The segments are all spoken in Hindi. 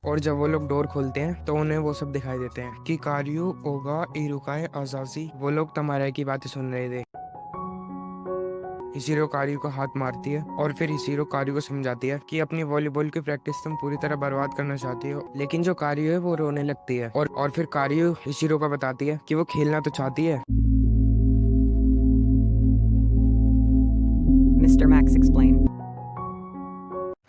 और जब वो लोग डोर खोलते हैं तो उन्हें वो सब दिखाई देते हैं कि कार्यो, ओगा, इरुकाए, अजाजी वो लोग तमाराय की बातें सुन रहे थे। हिसिरो कार्यो को हाथ मारती है और फिर हिसिरो कार्यो को समझाती है कि अपनी वॉलीबॉल की प्रैक्टिस तुम पूरी तरह बर्बाद करना चाहती हो। लेकिन जो कार्यो है वो रोने लगती है और फिर कार्यो हिसिरो को बताती है कि वो खेलना तो चाहती है। Mr. Max explained.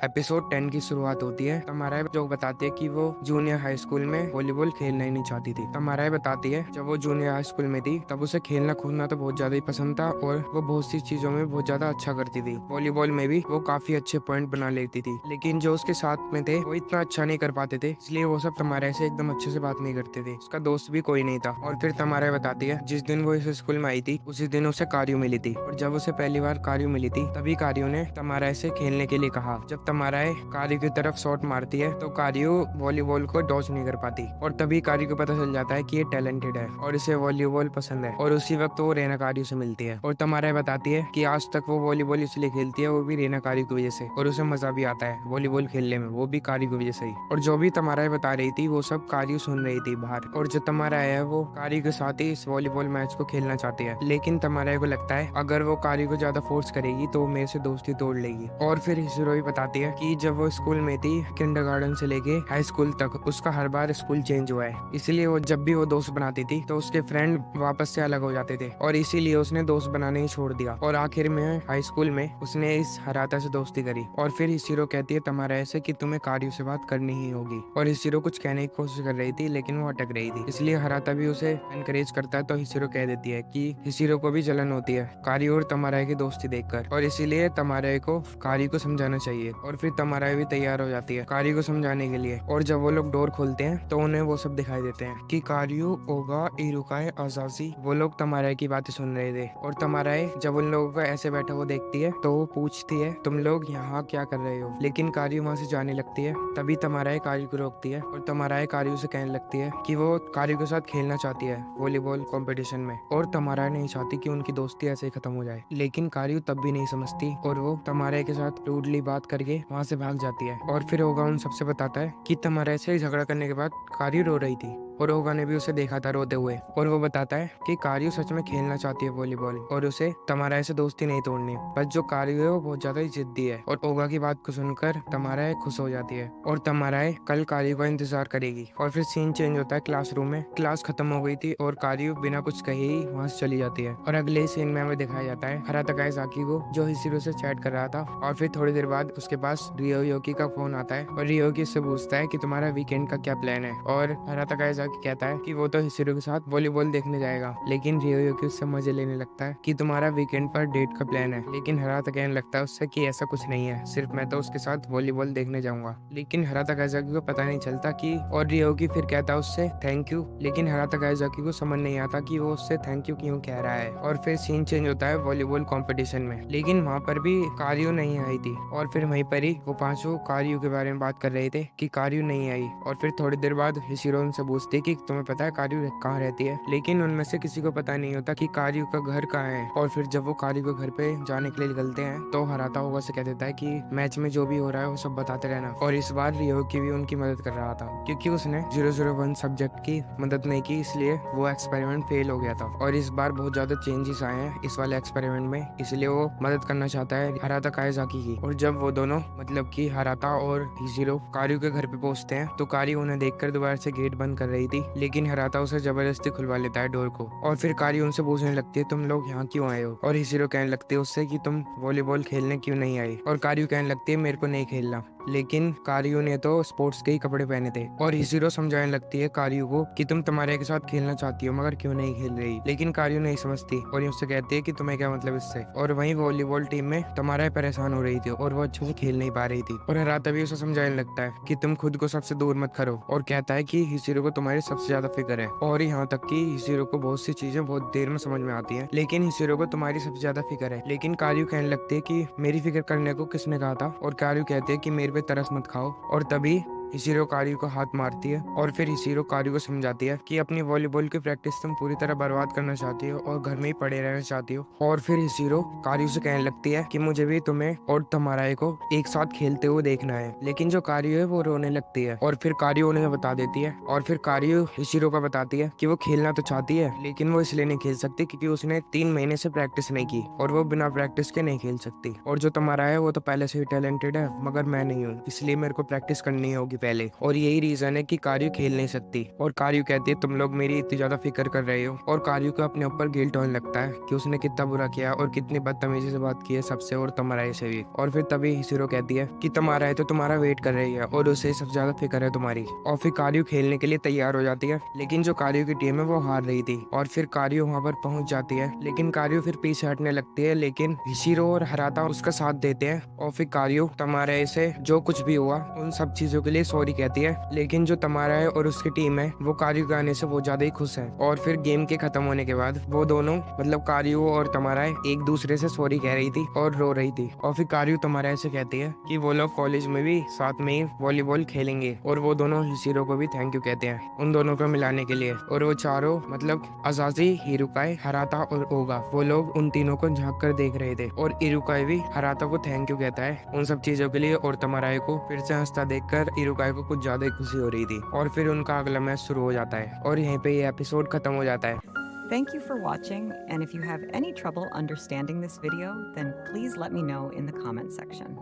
एपिसोड 10 की शुरुआत होती है। तमाराय जो बताती है कि वो जूनियर हाई स्कूल में वॉलीबॉल खेलना ही नहीं चाहती थी। तमाराय बताती है जब वो जूनियर हाई स्कूल में थी तब उसे खेलना कूदना तो बहुत ज्यादा ही पसंद था और वो बहुत सी चीजों में बहुत ज्यादा अच्छा करती थी। वॉलीबॉल में भी वो काफी अच्छे पॉइंट बना लेती थी, लेकिन जो उसके साथ में थे वो इतना अच्छा नहीं कर पाते थे, इसलिए वो सब तमाराय से एकदम अच्छे से बात नहीं करते थे। उसका दोस्त भी कोई नहीं था। और फिर तमाराय बताती है जिस दिन वो इस स्कूल में आई थी उसी दिन उसे कार्यो मिली थी, और जब उसे पहली बार कार्यो मिली थी तभी कार्यो ने तमाराय से खेलने के लिए कहा। जब तमाराय कार्यो की तरफ शॉट मारती है तो कार्यो वॉलीबॉल को डॉच नहीं कर पाती, और तभी कार्यो को पता चल जाता है कि ये टैलेंटेड है और इसे वॉलीबॉल पसंद है। और उसी वक्त वो रेना कार्यो से मिलती है और तमाराय बताती है कि आज तक वो वॉलीबॉल इसलिए खेलती है वो भी रेना कार्यो की वजह से, और उसे मजा भी आता है वॉलीबॉल खेलने में, वो भी कार्यो की वजह से ही। और जो भी तमाराय बता रही थी वो सब कार्यो सुन रही थी बाहर, और जो तमाराय है वो कार्यो के साथ ही इस वॉलीबॉल मैच को खेलना चाहती है। लेकिन तमाराय को लगता है अगर वो कार्यो को ज्यादा फोर्स करेगी तो वो मेरे से दोस्ती तोड़ लेगी। और फिर हिसिरो भी बताती है कि जब वो स्कूल में थी किंडरगार्टन से लेके हाई स्कूल तक उसका हर बार स्कूल चेंज हुआ है, इसलिए वो जब भी वो दोस्त बनाती थी तो उसके फ्रेंड वापस से अलग हो जाते थे, और इसीलिए उसने दोस्त बनाने ही छोड़ दिया। और आखिर में हाई स्कूल में उसने इस हराता से दोस्ती करी। और फिर हिसिरो कहती है तमाराय से कि तुम्हें कार्यो से बात करनी ही होगी, और हिसिरो कुछ कहने की कोशिश कर रही थी लेकिन वो अटक रही थी, इसलिए हराता भी उसे एनकरेज करता है। तो हिसिरो कह देती है कि हिसिरो को भी जलन होती है कार्यो और तमाराय की दोस्ती देखकर, और इसीलिए तमाराय को कार्यो को समझाना चाहिए। और फिर तमाराय भी तैयार हो जाती है कार्यो को समझाने के लिए। और जब वो लोग डोर खोलते हैं तो उन्हें वो सब दिखाई देते हैं कि कार्यो, ओगा, इरुकाए, अजाजी वो लोग तमाराय की बातें सुन रहे थे। और तमाराय जब उन लोगों को ऐसे बैठा वो देखती है तो वो पूछती है तुम लोग यहाँ क्या कर रहे हो, लेकिन कार्यो वहाँ से जाने लगती है। तभी तमाराय कार्यो को रोकती है और तमाराय कार्यो से कहने लगती है कि वो कार्यो के साथ खेलना चाहती है वॉलीबॉल कंपटीशन में, और तमाराय नहीं चाहती कि उनकी दोस्ती ऐसे ही खत्म हो जाए। लेकिन कार्यो तब भी नहीं समझती और वो तमाराय के साथ रूडली बात करके वहाँ से भाग जाती है। और फिर ओगा उन सबसे बताता है कि तमाराय से झगड़ा करने के बाद कार्यो रो रही थी, और ओगा ने भी उसे देखा था रोते हुए। और वो बताता है कि कार्यो सच में खेलना चाहती है वॉलीबॉल और उसे तमाराय से दोस्ती नहीं तोड़नी, बस जो कार्यो है वो बहुत ज्यादा ही जिद्दी है। और ओगा की बात को सुनकर तमाराय खुश हो जाती है और तमाराय कल कार्यो का इंतजार करेगी। और फिर सीन चेंज होता है क्लासरूम में। क्लास खत्म हो गई थी और कार्यो बिना कुछ कहे ही वहाँ से चली जाती है। और अगले सीन में हमें दिखाया जाता है हराता काइज़ाकी को जो हिसिरो से चैट कर रहा था। और फिर थोड़ी देर बाद उसके पास रियोयोकी का फोन आता है और रियोयोकी से पूछता है कि तुम्हारा वीकेंड का क्या प्लान है। और हराता काइज़ाकी कहता है कि वो तो हिसिरो के साथ वॉलीबॉल देखने जाएगा, लेकिन रियोयोकी उससे मजे लेने लगता है कि तुम्हारा वीकेंड पर डेट का प्लान है। लेकिन हराता कहने लगता है उससे कि ऐसा कुछ नहीं है, सिर्फ मैं तो उसके साथ वॉलीबॉल देखने जाऊंगा। लेकिन हराता काइज़ाकी को पता नहीं चलता कि, और रियोयोकी फिर कहता है उससे थैंक यू, लेकिन हराता काइज़ाकी को समझ नहीं आता कि वो उससे थैंक यू क्यों कह रहा है। और फिर सीन चेंज होता है वॉलीबॉल कंपटीशन में, लेकिन वहाँ पर भी कार्यो नहीं आई थी। और फिर वहीं पर ही वो पांचों कार्यो के बारे में बात कर रहे थे कि कार्यो नहीं आई। और फिर थोड़ी देर बाद हिसिरो उनसे पूछती है कि तुम्हें पता है कार्यो कहाँ रहती है, लेकिन उनमें से किसी को पता नहीं होता कि कार्यो का घर कहाँ है। और फिर जब वो कार्यो के घर पे जाने के लिए निकलते हैं तो हराता ओगा से कह देता है कि मैच में जो भी हो रहा है वो सब बताते रहना। और इस बार रियोकी भी उनकी मदद कर रहा था क्योंकि उसने 001 सब्जेक्ट की मदद नहीं की, इसलिए वो एक्सपेरिमेंट फेल हो गया था। और इस बार बहुत ज्यादा चेंजेस आए हैं इस वाले एक्सपेरिमेंट में, इसलिए वो मदद करना चाहता है हराता काइज़ाकी की। और जब वो दोनों मतलब कि हराता और हिसिरो कार्यो के घर पे पहुंचते हैं तो कार्यो उन्हें देखकर दोबारा से गेट बंद कर रही थी, लेकिन हराता उसे जबरदस्ती खुलवा लेता है डोर को। और फिर कार्यो उनसे पूछने लगती है तुम लोग यहाँ क्यों आए हो, और हिसिरो कहने लगती है उससे कि तुम वॉलीबॉल खेलने क्यों नहीं आई। और कार्यो कहने लगती है मेरे को नहीं खेलना, लेकिन कार्यो ने तो स्पोर्ट्स के ही कपड़े पहने थे। और हिसिरो समझाने लगती है कार्यो को कि तुम तुम्हारे के साथ खेलना चाहती हो मगर क्यों नहीं खेल रही, लेकिन कार्यो नहीं समझती और ये उससे कहती है कि तुम्हें क्या मतलब इससे। और वहीं वॉलीबॉल टीम में तमाराय परेशान हो रही थी और वो अच्छे से खेल नहीं पा रही थी। और हराता भी उसे समझाने लगता है कि तुम खुद को सबसे दूर मत करो, और कहता है कि हिसिरो को तुम्हारी सबसे ज्यादा फिक्र है। और यहाँ तक कि हिसिरो को बहुत सी चीजें बहुत देर में समझ में आती हैं, लेकिन हिसिरो को तुम्हारी सबसे ज्यादा फिक्र है। लेकिन कार्यो कहने लगती है कि मेरी फिक्र करने को किसने कहा था, और कार्यो कहते हैं कि मेरे पे तरस मत खाओ। और तभी हिसिरो कारियो को हाथ मारती है और फिर हिसिरो कारियो को समझाती है कि अपनी वॉलीबॉल की प्रैक्टिस तुम पूरी तरह बर्बाद करना चाहती हो और घर में ही पड़े रहना चाहती हो। और फिर हिसिरो कारियो से कहने लगती है कि मुझे भी तुम्हें और तमाराए को एक साथ खेलते हुए देखना है। लेकिन जो कारियो है वो रोने लगती है और फिर कारियो उन्हें बता देती है और फिर कारियो हिसिरो को बताती है कि वो खेलना तो चाहती है लेकिन वो इसलिए नहीं खेल सकती क्योंकि उसने 3 महीने से प्रैक्टिस नहीं की और वो बिना प्रैक्टिस के नहीं खेल सकती। और जो तुम्हारा है वो तो पहले से ही टैलेंटेड है मगर मैं नहीं हूँ, इसलिए मेरे को प्रैक्टिस करनी होगी पहले। और यही रीजन है कि कारियो खेल नहीं सकती। और कारियो कहती है तुम लोग मेरी इतनी ज्यादा फिक्र कर रहे हो। और कारियो को अपने ऊपर गिल्ट होने लगता है कि उसने कितना बुरा किया और कितनी बदतमीजी से बात की है सबसे और तमाराए से भी। और फिर तभी हिसिरो कहती है कि तमाराए तो तुम्हारा वेट कर रही है और उसे सबसे ज्यादा फिक्र है तुम्हारी। और फिर कारियो खेलने के लिए तैयार हो जाती है लेकिन जो कारियो की टीम है वो हार रही थी। और फिर कारियो वहां पर पहुंच जाती है लेकिन कारियो फिर पीछे हटने लगती है लेकिन हिसिरो और हराता उसका साथ देते हैं। और फिर कारियो तमाराए से जो कुछ भी हुआ उन सब चीजों के लिए सॉरी कहती है। लेकिन जो तमाराए और उसकी टीम है वो कारियो के आने से वो ज्यादा ही खुश है। और फिर गेम के खत्म होने के बाद वो दोनों मतलब कारियो और तमाराए एक दूसरे से सॉरी कह रही थी और रो रही थी। और फिर कारियो तमाराए से कहती है कि वो लोग कॉलेज में भी साथ में ही वॉलीबॉल खेलेंगे। और वो दोनों हिसिरो को भी थैंक यू कहते हैं उन दोनों को मिलाने के लिए। और वो चारों मतलब अजाजी, हिरुकाई, हराता और ओगा वो लोग उन तीनों को झांक कर देख रहे थे। और इरुकाई भी हराता को थैंक यू कहता है उन सब चीजों के लिए। और तमाराए को फिर से हंसता देखकर इरुकाई को कुछ ज्यादा ही खुशी हो रही थी। और फिर उनका अगला मैच शुरू हो जाता है और यहीं पे ये एपिसोड खत्म हो जाता है। Thank you for watching, and if you have any trouble understanding this video, then please let me know in the comment section.